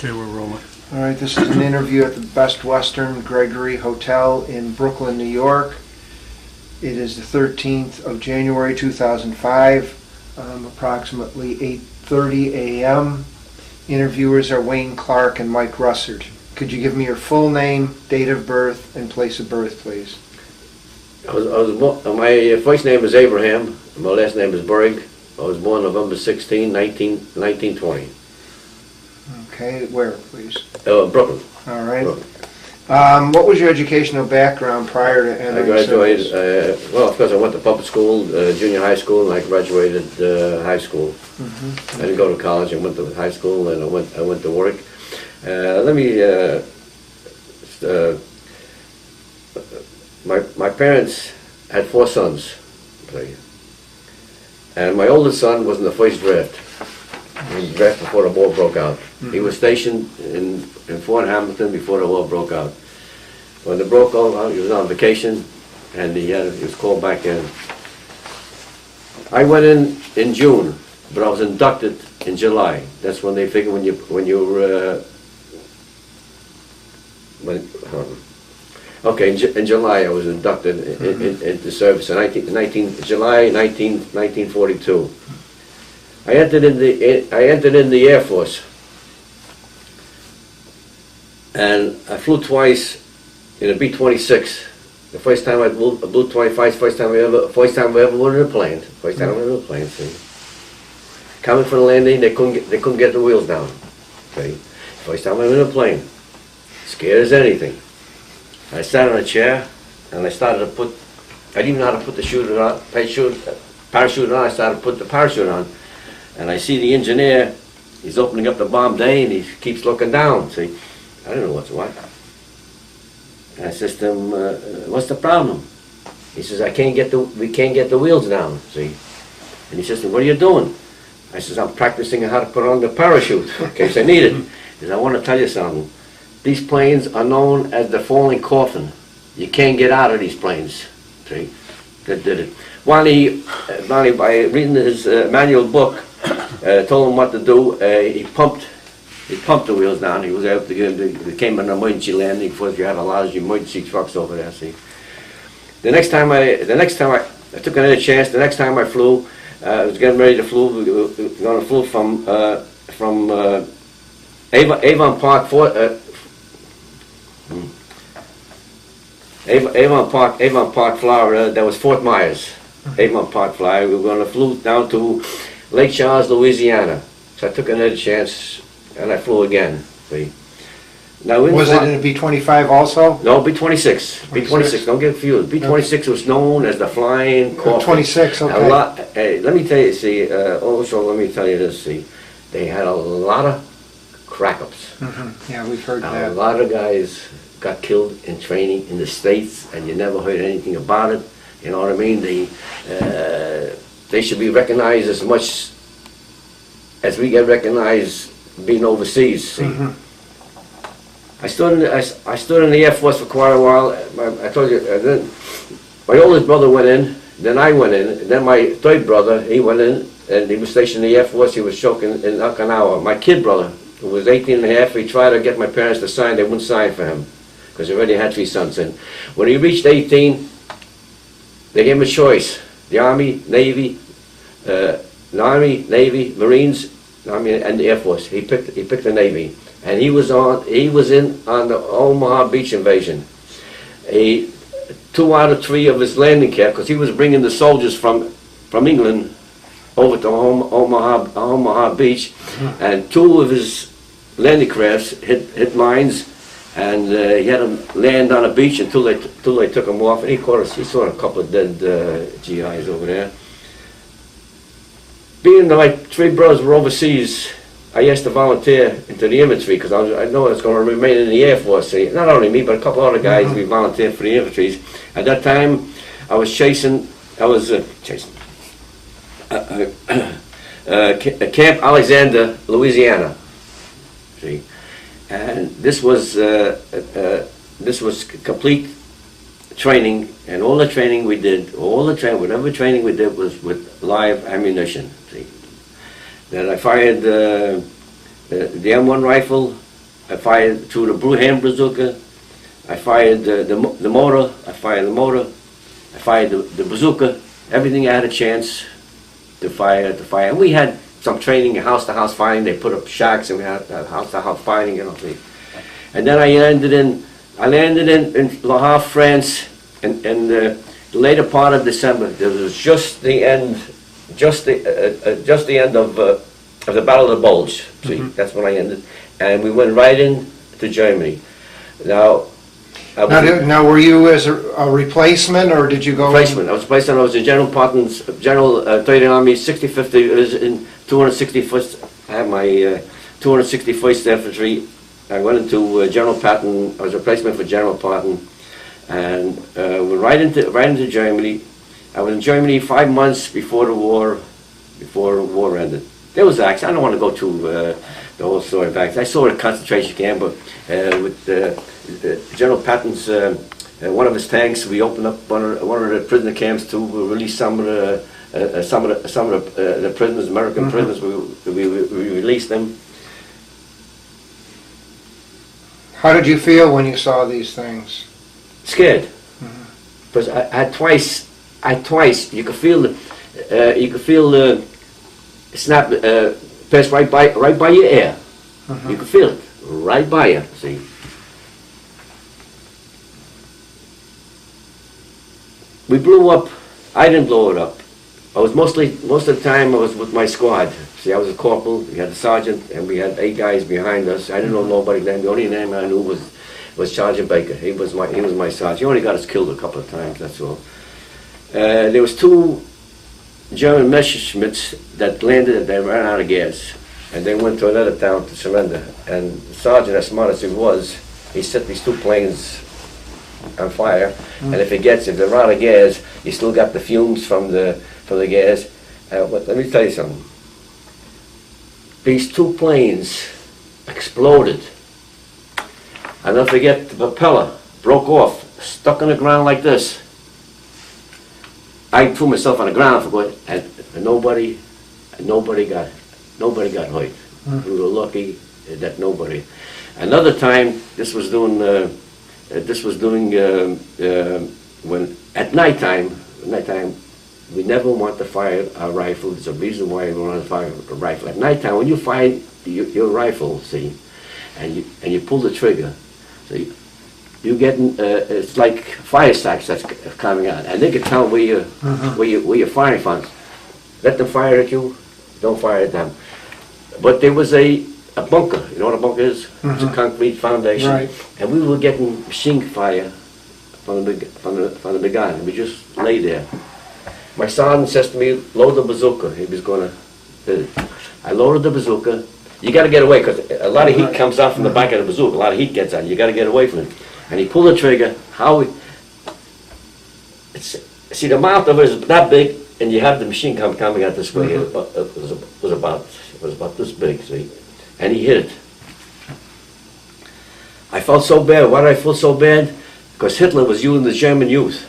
Okay, we're rolling. All right, this is an interview at the Best Western Gregory Hotel in Brooklyn, New York. It is the 13th of January 2005, approximately 8:30 a.m. Interviewers are Wayne Clark and Mike Russert. Could you give me your full name, date of birth, and place of birth, please? My first name is Abraham, my last name is Berg. I was born November 16, 1920. Okay, where, please? Brooklyn. All right. Brooklyn. What was your educational background prior to I entering graduated, service? well, of course I went to public school, junior high school, and I graduated high school. I didn't go to college, I went to high school, and I went to work. My parents had 4 sons, and my oldest son was in the first draft. He was drafted before the war broke out. He was stationed in Fort Hamilton before the war broke out. When it broke out, he was on vacation, and he was called back in. I went in June, but I was inducted in July. That's when they figure in July I was inducted into service in July 1942. I entered in the Air Force, and I flew twice in a B-26. The first time I blew 25. First time I ever went in a plane. See, coming for the landing, they couldn't get the wheels down. Okay, first time I went in a plane, scared as anything. I sat on a chair, and I started to put. I didn't even know how to put the parachute on. I started to put the parachute on. And I see the engineer, he's opening up the bomb bay and he keeps looking down, see. I don't know what's what. And I says to him, what's the problem? He says, we can't get the wheels down, see. And he says, what are you doing? I says, I'm practicing how to put on the parachute in case I need it. He says, I want to tell you something. These planes are known as the falling coffin. You can't get out of these planes, see. That did it. Bonnie, by reading his manual book, told him what to do. He pumped the wheels down. He was able to get them. They came an emergency landing because you had a lot of emergency trucks over there. See, the next time I took another chance. The next time I flew, I was getting ready to flew. We were going to flew from Avon Park, Avon Park, Florida. That was Fort Myers. Avon Park, Florida. We were going to flew down to Lake Charles, Louisiana. So I took another chance, and I flew again. See? Now, Was it in a B-25 also? No, B-26. B-26, don't get confused. B-26 was known as the flying coffin. 26, okay. Hey, let me tell you, see, also let me tell you this, see, they had a lot of crack-ups. Yeah, we've heard A that. lot of guys got killed in training in the States, and you never heard anything about it. You know what I mean? They should be recognized as much as we get recognized being overseas. See, I stood in the Air Force for quite a while. I told you. Then my oldest brother went in. Then I went in. And then my third brother, he went in, and he was stationed in the Air Force. He was choking in Okinawa. My kid brother, who was 18 and a half, he tried to get my parents to sign. They wouldn't sign for him because he already had 3 sons in. When he reached 18, they gave him a choice: the Army, Navy, Marines, Army, and the Air Force. He picked the Navy, and he was in on the Omaha Beach invasion. 2 out of 3 of his landing gear, because he was bringing the soldiers from England over to Omaha Beach, and 2 of his landing crafts hit mines. And he had them land on a beach until they took him off, and he saw a couple of dead GIs over there. Being that my 3 brothers were overseas, I asked to volunteer into the infantry because I know I was going to remain in the Air Force. See, not only me, but a couple other guys we volunteered for the infantry. At that time, I was chasing Camp Alexander, Louisiana. See. And this was complete training, and all the training we did, whatever training we did was with live ammunition. See, that I fired the M1 rifle, I fired through the hand bazooka. I fired the motor. I fired the motor. I fired the bazooka. Everything I had a chance to fire. And we had some training, house-to-house firing. They put up shacks, and we had house-to-house firing. You know. And then I landed in Le Havre, France, and the later part of December. There was just the end of the Battle of the Bulge. See, that's when I ended, and we went right into Germany. Now, Now, were you as a replacement, or did you go? Replacement. I was replacement. I was in General Patton's, General 30th Army, 65th. It was in 261st. I had my 261st Infantry. I went into General Patton. I was a replacement for General Patton, and went right into Germany. I was in Germany 5 months before the war ended. There was acts. I don't want to go to the whole story of acts. I saw a concentration camp, but with General Patton's one of his tanks, we opened up one of the prisoner camps to release some of the prisoners, American prisoners. We released them. How did you feel when you saw these things? Scared, because I had twice. You could feel the snap pass right by your ear. You could feel it right by you. See. We blew up. I didn't blow it up. Most of the time I was with my squad. See, I was a corporal. We had a sergeant, and we had 8 guys behind us. I didn't know nobody's name. The only name I knew was Sergeant Baker. He was my sergeant. He only got us killed a couple of times. That's all. There was 2 German Messerschmitts that landed, and they ran out of gas, and they went to another town to surrender. And the sergeant, as smart as he was, he set these 2 planes on fire, and if they're out of gas, you still got the fumes from the gas. But let me tell you something. These 2 planes exploded. I'll never forget, the propeller broke off, stuck on the ground like this. I threw myself on the ground for good, and nobody got hurt. We were lucky that nobody. Another time, this was doing when at nighttime, we never want to fire our rifle. There's a reason why we want to fire a rifle. At nighttime, when you fire your rifle, see, and you pull the trigger, see, you getting it's like fire stacks that's coming out, and they can tell where you're firing from. Let them fire at you, don't fire at them. But there was a bunker. You know what a bunker is? It's a concrete foundation, Right. and we were getting machine fire from the big gun. And we just lay there. My sergeant says to me, "Load the bazooka." He was going to. I loaded the bazooka. You got to get away, because a lot of heat comes out from the back of the bazooka. A lot of heat gets out. You got to get away from it. And he pulled the trigger. See, the mouth of it is that big, and you have the machine gun coming out this way. It was about this big. See, and he hit it. I felt so bad. Why did I feel so bad? Because Hitler was using the German youth,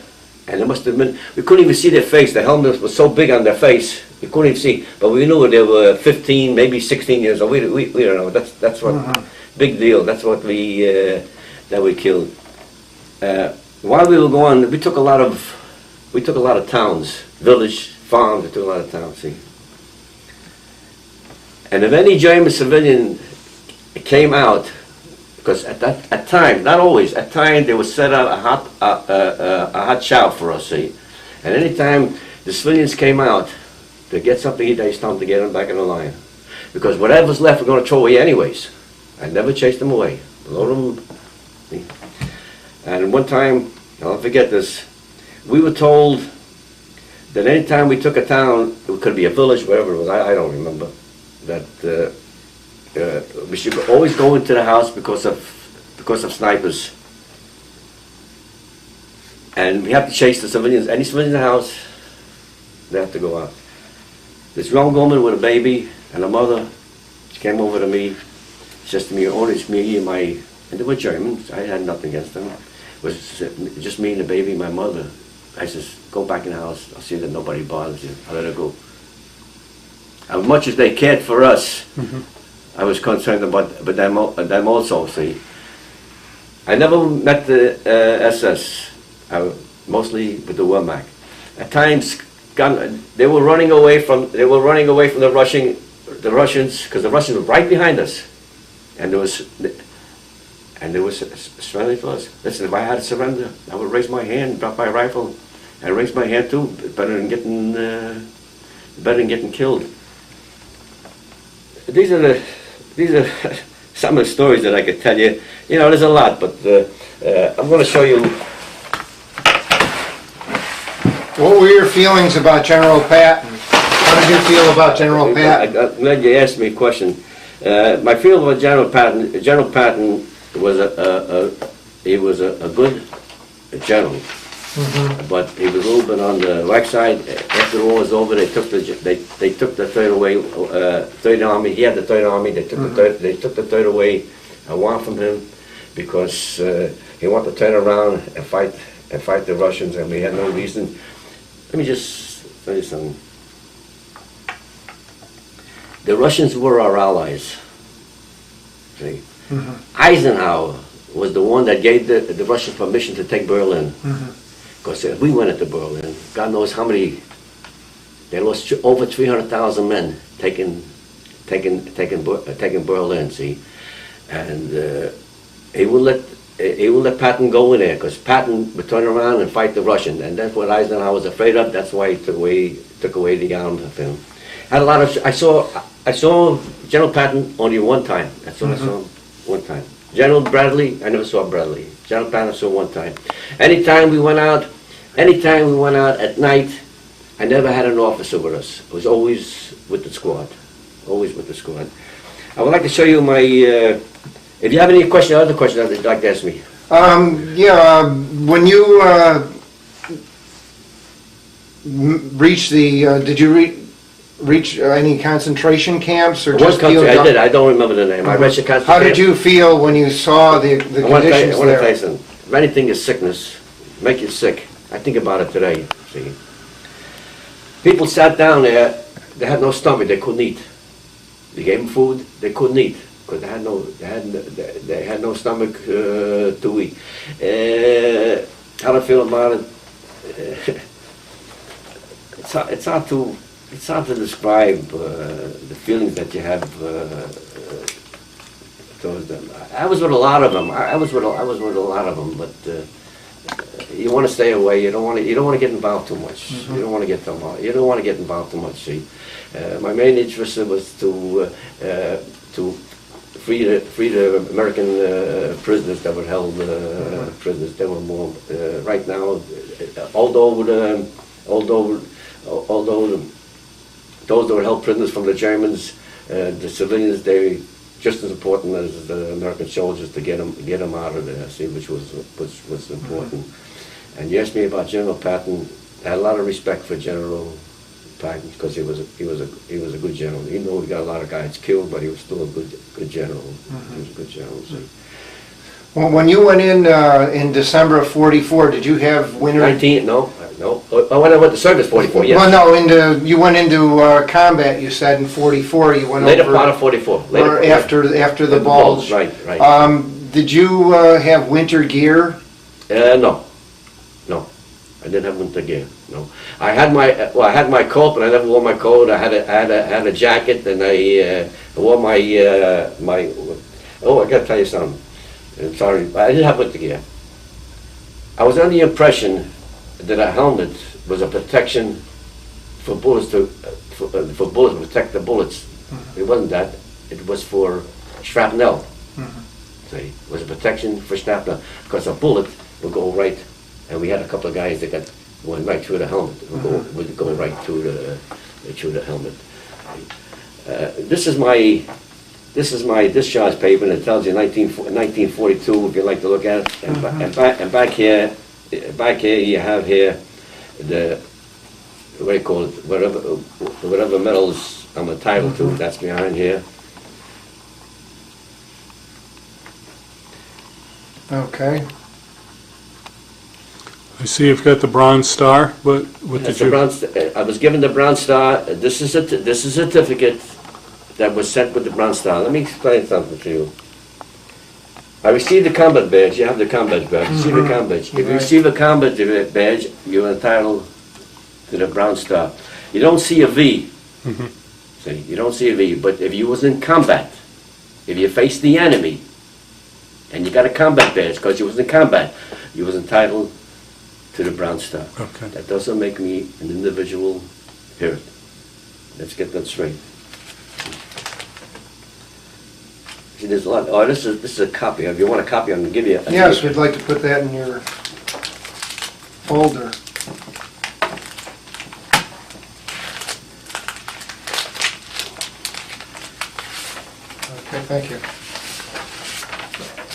and it must have been. We couldn't even see their face. The helmet was so big on their face, we couldn't even see. But we knew they were 15, maybe 16 years old. We don't know. That's what big deal. That's what that we killed. While we were going, we took a lot of towns, village, farms. We took a lot of towns. See, and if any German civilian came out, because at times, not always, at times they would set out a hot shower for us. See, and any time the civilians came out to get something to eat, they stopped to get them back in the line, because whatever's left we're going to throw away anyways. I never chased them away. Load them. See? And one time, I'll never forget this, we were told that any time we took a town, it could be a village, wherever it was, I don't remember, that we should always go into the house because of snipers. And we have to chase the civilians. Any civilian in the house, they have to go out. This young woman with a baby and a mother, she came over to me, she says to me, "Oh, it's me and my," and they were Germans, I had nothing against them. It was just me and the baby and my mother. I says, "Go back in the house, I'll see that nobody bothers you." I let her go. As much as they cared for us, I was concerned about them also, see. I never met the SS, mostly with the Wehrmacht. At times, they were running away from the Russians, because the Russians were right behind us, and there was surrendering for us. Listen, if I had to surrender, I would raise my hand, drop my rifle, and raise my hand too. Better than getting killed. These are some of the stories that I could tell you. You know, there's a lot, but I'm going to show you. What were your feelings about General Patton? How did you feel about General Patton? I'm glad you asked me a question. My feeling about General Patton was he was a good general, but he was a little bit on the right side. After the war was over, they took the Third Army. He had the Third Army. They took the Third away. I want from him because he wanted to turn around and fight the Russians, and we had no reason. Let me just tell you something. The Russians were our allies. See? Eisenhower was the one that gave the Russians permission to take Berlin. Because if we went into Berlin, God knows how many, they lost over 300,000 men taking Berlin, see? And he would let Patton go in there, because Patton would turn around and fight the Russians, and that's what Eisenhower was afraid of. That's why he took away the arm of him. Had a lot of. I saw General Patton only one time. That's what I saw him one time. General Bradley, I never saw Bradley. General Patton I saw one time. Anytime we went out at night, I never had an officer with us. I was always with the squad. Always with the squad. I would like to show you my. If you have any other questions that you'd like to ask me. When you reached did you reach any concentration camps or just country I did. I don't remember the name. I reached a concentration. How did you feel when you saw the conditions I want to tell you something. If anything is sickness, make you sick. I think about it today. See, people sat down there. They had no stomach. They couldn't eat. They gave them food. They couldn't eat because they had no stomach to eat. How do I feel about it? It's hard to describe the feelings that you have towards them. I was with a lot of them. I was with a lot of them, but you want to stay away. You don't want to get involved too much. You don't want to get involved too much. See, my main interest was to free the American prisoners that were held prisoners. There were more right now. Although those that were held prisoners from the Germans, the civilians, they just as important as the American soldiers to get them out of there. See, which was important. And you asked me about General Patton. I had a lot of respect for General Patton because he was a good general. Even though he got a lot of guys killed, but he was still a good general. He was a good general. See. Well, when you went in December of '44, did you have winter? 19? No. When I went to service, 44. Yes. Well, no. You went into combat. You said in '44. You went later over. Part of '44. Or after the bulge. Right. Did you have winter gear? No. I didn't have winter gear. No. I had my coat, but I never wore my coat. I had a jacket, and I wore my. Oh, I got to tell you something. I'm sorry, I didn't have winter gear. I was under the impression that a helmet was a protection for bullets to protect the bullets. It wasn't that. It was for shrapnel. See, it was a protection for shrapnel because a bullet would go right, and we had a couple of guys that went right through the helmet. Would go right through the helmet. This is my discharge paper, and it tells you 1942 if you'd like to look at it. And back here you have here the what do you call it? Whatever medals I'm entitled to. That's behind here. Okay. I see you've got the Bronze Star. What did you? I was given the Bronze Star. This is a certificate that was sent with the Bronze Star. Let me explain something to you. I received the combat badge. You have the combat badge. You see the combat badge. If you Right. receive a combat badge, you're entitled to the Bronze Star. You don't see a V. See, you don't see a V. But if you was in combat, if you faced the enemy, and you got a combat badge because you was in combat, you was entitled to the Bronze Star. Okay. That doesn't make me an individual here. Let's get that straight. See, there's a lot. Oh, this is a copy. If you want a copy, I'm gonna give you. Yes, we'd like to put that in your folder. Okay, thank you.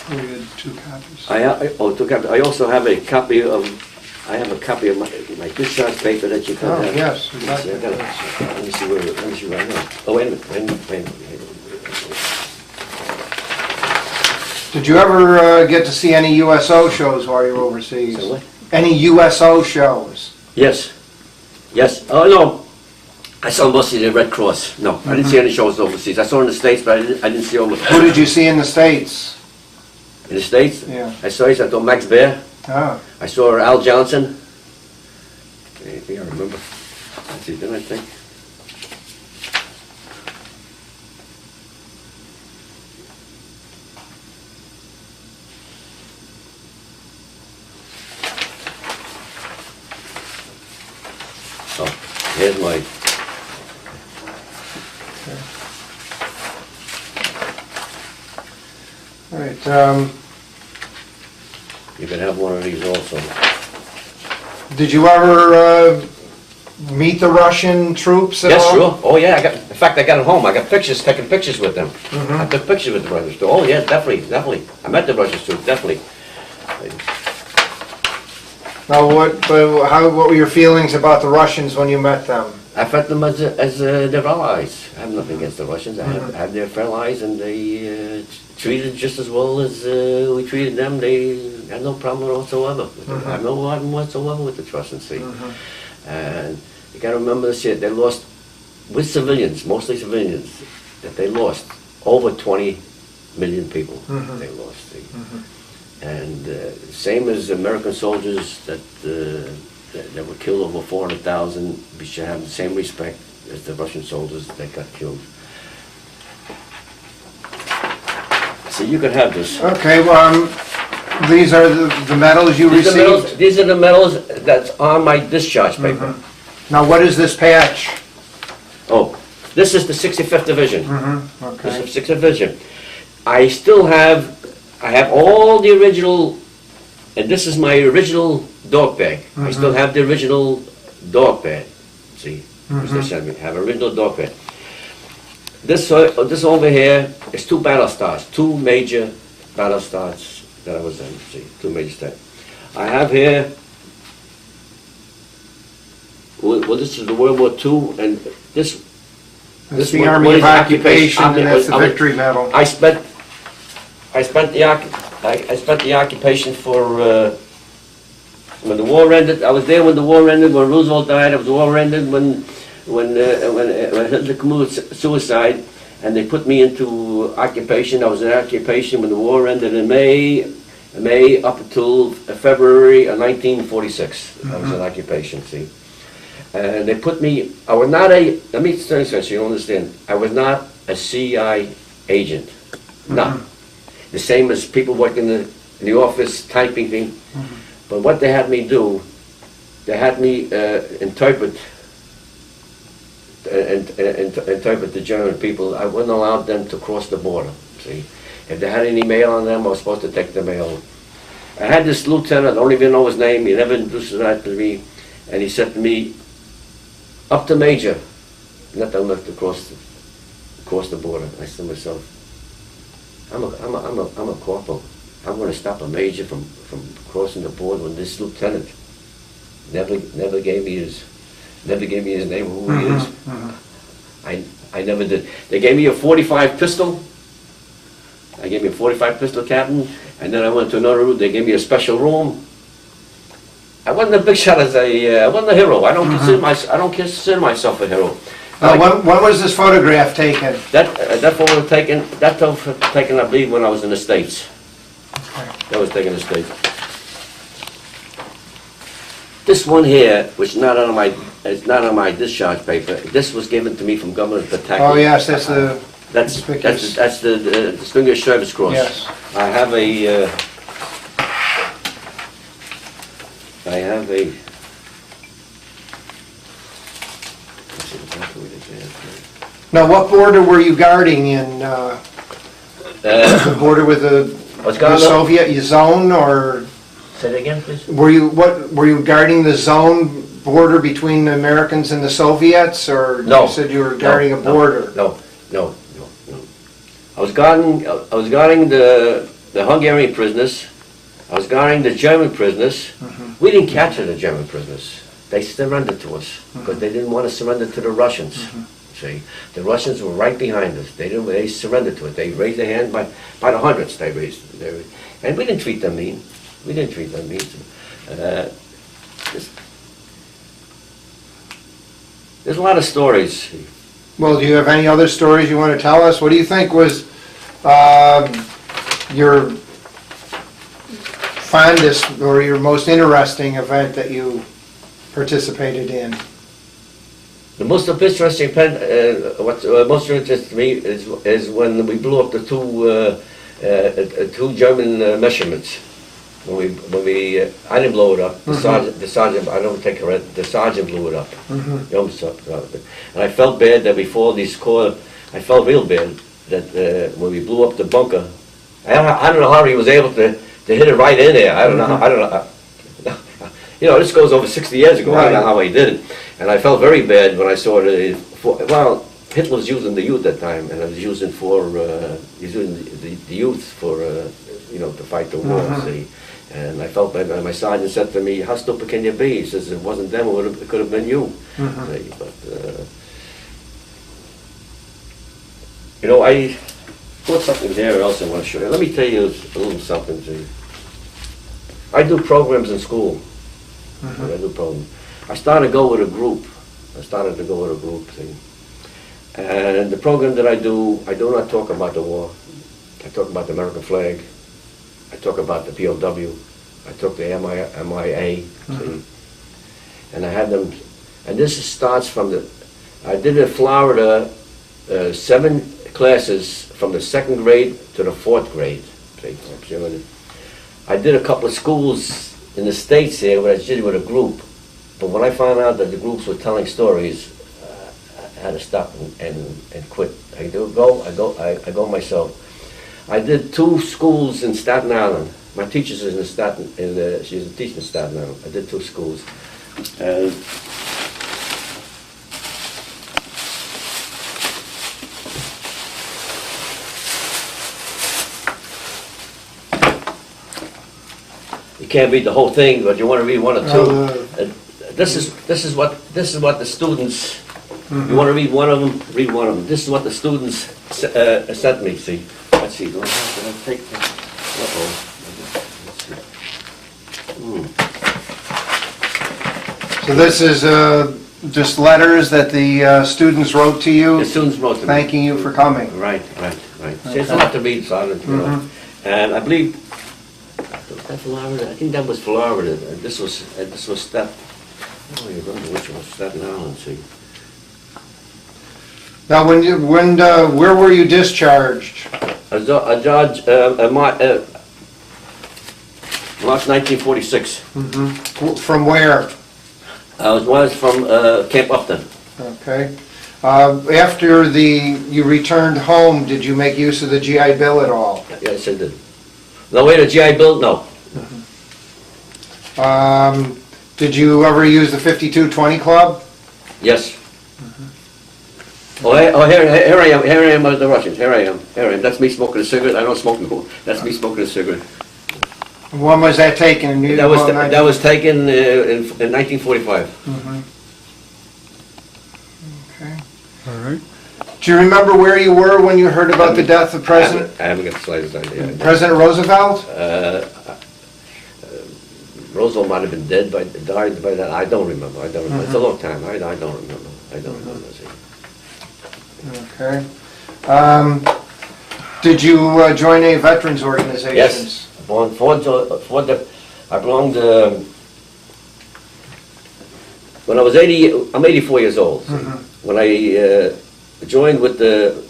We had 2 copies. I also have a copy of. I have a copy of my discharge paper that you can Oh, have. yes, we'd Let like me see, I got it. that. Let me see where. Let me see right now. Oh, wait a minute. Did you ever get to see any USO shows while you were overseas? So what? Any USO shows? Yes. Yes. Oh no. I saw mostly the Red Cross. No, I didn't see any shows overseas. I saw in the States, but I didn't see over. Who did you see in the States? In the States? Yeah. I saw Max Baer. Ah, I saw Al Johnson. Anything I remember? That's it, didn't I think? Oh, here's my. all right. You can have one of these also. Did you ever meet the Russian troops at Yes, all? sure. Oh yeah. In fact, I got it home. I got pictures, taking pictures with them. I took pictures with the Russians too. Oh yeah, definitely. I met the Russians too, definitely. Now, what were your feelings about the Russians when you met them? I felt them as their allies. I have nothing against the Russians. I have their allies, and they treated just as well as we treated them. They had no problem whatsoever. I have no problem whatsoever with the trust and see. And you got to remember this shit. They lost with civilians, mostly civilians, that they lost over 20 million people. They lost. See. And same as American soldiers that were killed, over 400,000, we should have the same respect as the Russian soldiers that got killed. So you can have this. Okay, well, these are the medals you received? These are the medals that's on my discharge paper. Now, what is this patch? Oh, this is the 65th Division. Okay. This is the 65th Division. I still have, I have all the original, and this is my original dog bag. I still have the original dog bag. See, which they sent me. I have original dog bag. This over here is 2 battle stars, 2 major battle stars that I was in. See, 2 major stars. I have here. Well, this is the World War II, and this. That's this the one- Army what of is Occupation, and that's the I was- Victory Medal. I spent the occupation for when the war ended. I was there when the war ended. When Roosevelt died, the war ended. When Hitler committed suicide, and they put me into occupation. I was in occupation when the war ended in May up until February of 1946. I was in occupation. See. And they put me, I was not a, let me tell you something so you understand. I was not a CIA agent. No. The same as people working in the office, typing thing. But what they had me do, they had me interpret the German people. I wouldn't allow them to cross the border, see. If they had any mail on them, I was supposed to take the mail. I had this lieutenant, I don't even know his name, he never introduced that to me, and he said to me, up to Major, not enough to cross the border. I said to myself, I'm a corporal. I'm going to stop a major from crossing the border when this lieutenant never gave me his name, who he is. I never did. They gave me a .45 pistol. I gave me a .45 pistol, Captain, and then I went to another room. They gave me a special room. I wasn't a big shot I wasn't a hero. I don't consider myself a hero. When was this photograph taken? That photo taken, I believe, when I was in the States. That was taken in the States. This one here, which is not on my discharge paper, this was given to me from Governor Pataki. Oh, yes, that's the, That's the Distinguished Service Cross. yes. I have a, Now, what border were you guarding in, the border with the Soviet zone, or Say it again, please? were you guarding the zone border between the Americans and the Soviets, or No. you said you were guarding a border? No. I was guarding the Hungarian prisoners. I was guarding the German prisoners. We didn't capture the German prisoners. They surrendered to us because they didn't want to surrender to the Russians. See, the Russians were right behind us. They surrendered to it. They raised their hand by the hundreds. They raised, and we didn't treat them mean. We didn't treat them mean. There's a lot of stories. Well, do you have any other stories you want to tell us? What do you think was your fondest or your most interesting event that you participated in? The most interesting what's most interesting to me is when we blew up the two German measurements. When we I didn't blow it up. The sergeant, I don't take credit. The sergeant blew it up. And I felt bad that before these corps, I felt real bad that when we blew up the bunker, I don't know how he was able to hit it right in there. I don't know. You know, this goes over 60 years ago. I don't know how he did it. And I felt very bad when I saw well, Hitler was using the youth at that time, and I was using the youth for to fight the war. See. And I felt bad. And my sergeant said to me, "How stupid can you be?" He says, "It wasn't them. It could have been you." See, but I put something there else I want to show you. Let me tell you a little something. See. I do programs in school. I do programs. I started to go with a group. See. And the program that I do not talk about the war. I talk about the American flag. I talk about the POW. I talk the MIA. See? And I had them, and this starts from I did in Florida 7 classes from the 2nd grade to the 4th grade. See? I did a couple of schools in the States here where I did with a group. But when I found out that the groups were telling stories, I had to stop and quit. I go myself. I did 2 schools in Staten Island. My teacher's she's a teacher in Staten Island. I did 2 schools. And you can't read the whole thing, but you want to read 1 or 2. This is what the students. You want to read one of them? Read one of them. This is what the students sent me. See, let's see. Did I take that? So this is just letters that the students wrote to you, The students wrote to me. thanking you for coming. Right. See, it's a lot to read, Sergeant. And I believe that Florida. I think that was Florida. This was Staten. I don't even remember which was Staten Island. See. Now, where were you discharged? A judge, March 1946. From where? I was from Camp Upton. Okay. After you returned home, did you make use of the GI Bill at all? Yes, I did. No way, the GI Bill? No. Did you ever use the 5220 Club? Yes. Here I am with the Russians. Here I am. That's me smoking a cigarette. I don't smoke no. That's me smoking a cigarette. When was that taken? That was taken in 1945. Okay. All right. Do you remember where you were when you heard about the death of President I haven't got the slightest idea. President Roosevelt? Roosevelt might have been died by that. I don't remember. It's a long time. I don't remember. See. Okay. Did you join any veterans organizations? Yes. I belonged, when I was 80, I'm 84 years old. When I joined with the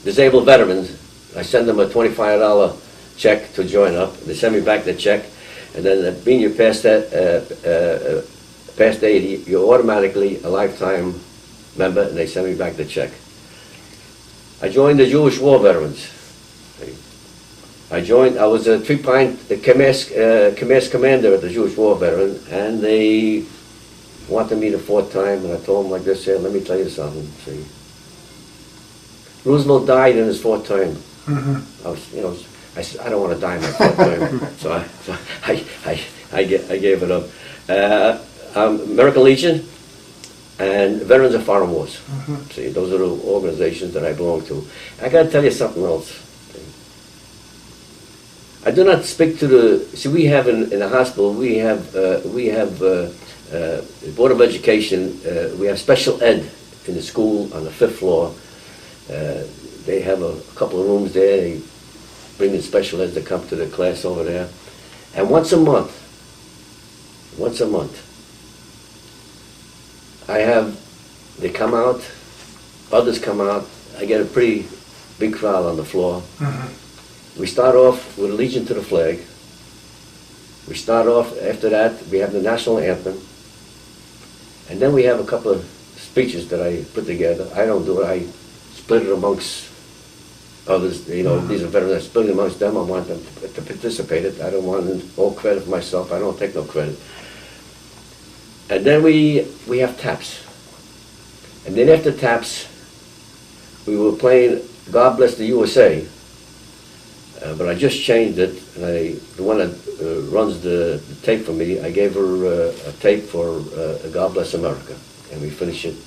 disabled veterans, I sent them a $25 check to join up. They sent me back the check, and then being you past that, past 80, you're automatically a lifetime member, and they sent me back the check. I joined the Jewish War Veterans. I was a three-point command commander at the Jewish War Veteran, and they wanted me the fourth time, and I told them like this here, let me tell you something, see. Roosevelt died in his fourth term. I said, I don't want to die in my fourth term, so I gave it up. American Legion and Veterans of Foreign Wars. See, those are the organizations that I belong to. I got to tell you something else. I do not speak to the. See, we have in the hospital. We have Board of Education. We have special ed in the school on the 5th floor. They have a couple of rooms there. They bring in special eds to come to the class over there, and once a month, they come out. Others come out. I get a pretty big crowd on the floor. We start off with a Legion to the Flag. We start off, after that, we have the national anthem. And then we have a couple of speeches that I put together. I don't do it, I split it amongst others. You know, these are veterans, I split it amongst them. I want them to participate in it. I don't want all credit for myself. I don't take no credit. And then we have taps. And then after taps, we were playing God Bless the USA. But I just changed it, and the one that runs the tape for me, I gave her a tape for God Bless America, and we finish it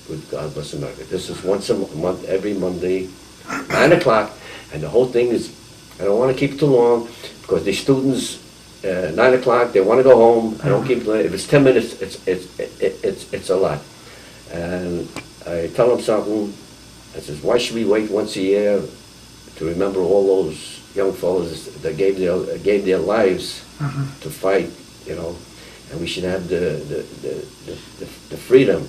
with God Bless America. This is once a month, every Monday, 9 o'clock, and the whole thing is, I don't want to keep it too long, because the students, 9 o'clock, they want to go home. I don't keep it, if it's 10 minutes, it's a lot. And I tell them something, I says, why should we wait once a year to remember all those young fellows that gave their lives to fight, you know, and we should have the freedom.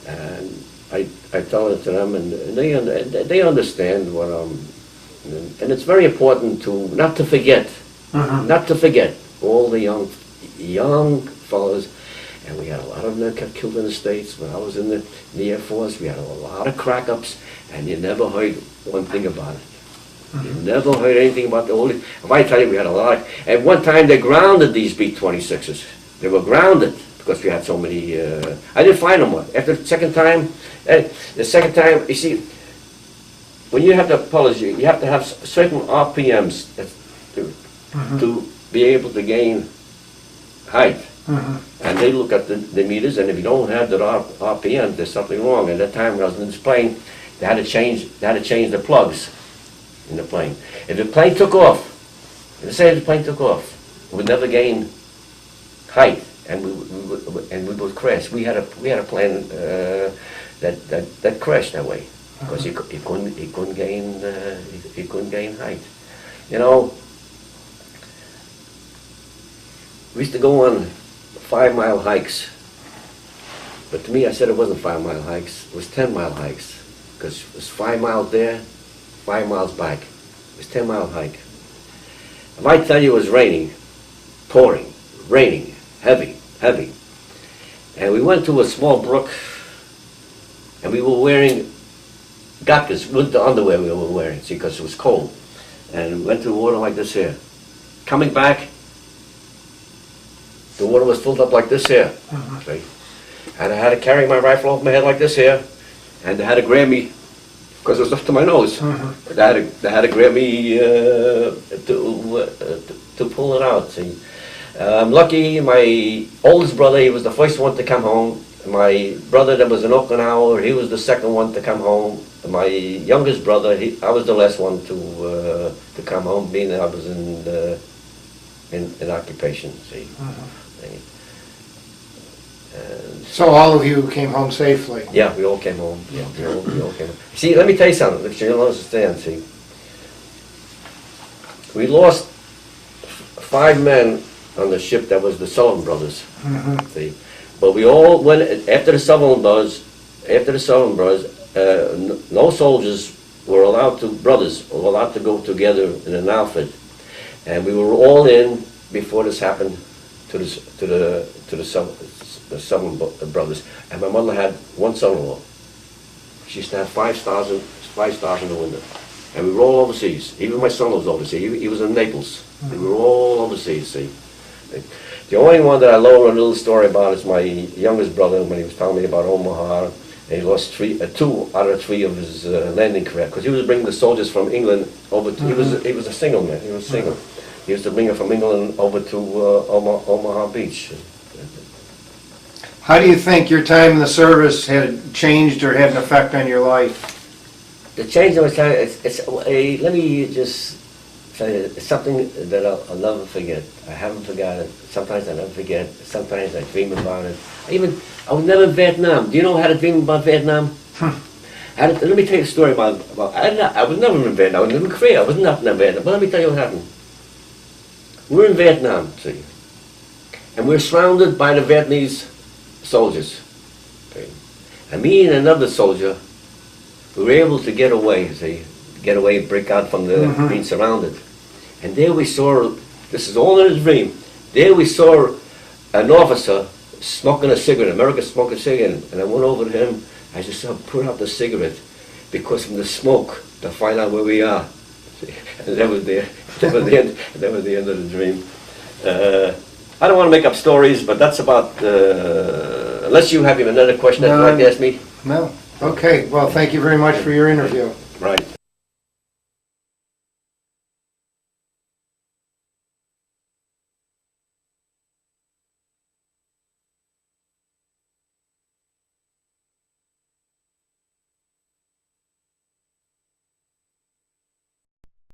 And I tell it to them, and they understand what and it's very important to not to forget all the young fellows. And we had a lot of them that got killed in the States. When I was in the Air Force, we had a lot of crack-ups, and you never heard one thing about it. You never heard anything about the old. If I tell you, we had a lot. At one time, they grounded these B-26s. They were grounded because we had so many. I didn't find them. After the second time, you see, when you have the apology, you have to have certain RPMs to be able to gain height. And they look at the meters, and if you don't have the RPM, there's something wrong. At that time, when I was in this plane, they had to change the plugs in the plane. If the plane took off, let's say the plane took off, we'd never gain height, and we would crash. We had a plane that crashed that way because he couldn't gain height. You know, we used to go on 5-mile hikes, but to me, I said it wasn't 5-mile hikes. It was 10-mile hikes because it was 5 miles there, 5 miles back. It was a 10-mile hike. If I tell you it was raining, pouring, raining, heavy, and we went to a small brook, and we were wearing gakas, winter underwear we were wearing, see, because it was cold, and we went to the water like this here. Coming back, the water was filled up like this here, see? And I had to carry my rifle over my head like this here, and they had to grab me, because it was up to my nose. They had to grab me to pull it out. See, I'm lucky. My oldest brother, he was the first one to come home. My brother that was in Okinawa, he was the second one to come home. My youngest brother, I was the last one to come home, being that I was in occupation. See, and So all of you came home safely? Yeah, we all came home. Yeah, we all came home. See, let me tell you something, if you don't understand, see. We lost 5 men on the ship that was the Sullivan Brothers, see. But we all went, after the Sullivan Brothers, no soldiers were allowed to, brothers were allowed to go together in an outfit. And we were all in before this happened to the Sullivan Brothers. And my mother had one son-in-law. She used to have 5 stars in the window. And we were all overseas. Even my son was overseas. He was in Naples. We were all overseas, see. The only one that I learned a little story about is my youngest brother, when he was telling me about Omaha. And he lost 2 out of 3 of his landing craft, because he was bringing the soldiers from England over to, he was a single man, he was single. He used to bring them from England over to Omaha Beach. How do you think your time in the service had changed or had an effect on your life? The change in my time, let me just say, it's something that I'll never forget. I haven't forgotten. Sometimes I never forget. Sometimes I dream about it. I was never in Vietnam. Do you know how to dream about Vietnam? Let me tell you a story about I was never in Vietnam. I was in Korea. I was not in Vietnam. But let me tell you what happened. We're in Vietnam, see, and we're surrounded by the Vietnamese soldiers. Okay. And me and another soldier, we were able to get away, see, break out from the being surrounded. And there we saw, this is all in a dream, there we saw an officer smoking a cigarette, American smoking a cigarette, and I went over to him, I just said, put out the cigarette, because from the smoke, to find out where we are. And that was the end of the dream. I don't want to make up stories, but that's about, unless you have another question that you'd like to ask me. No. Okay, well, thank you very much for your interview. Right.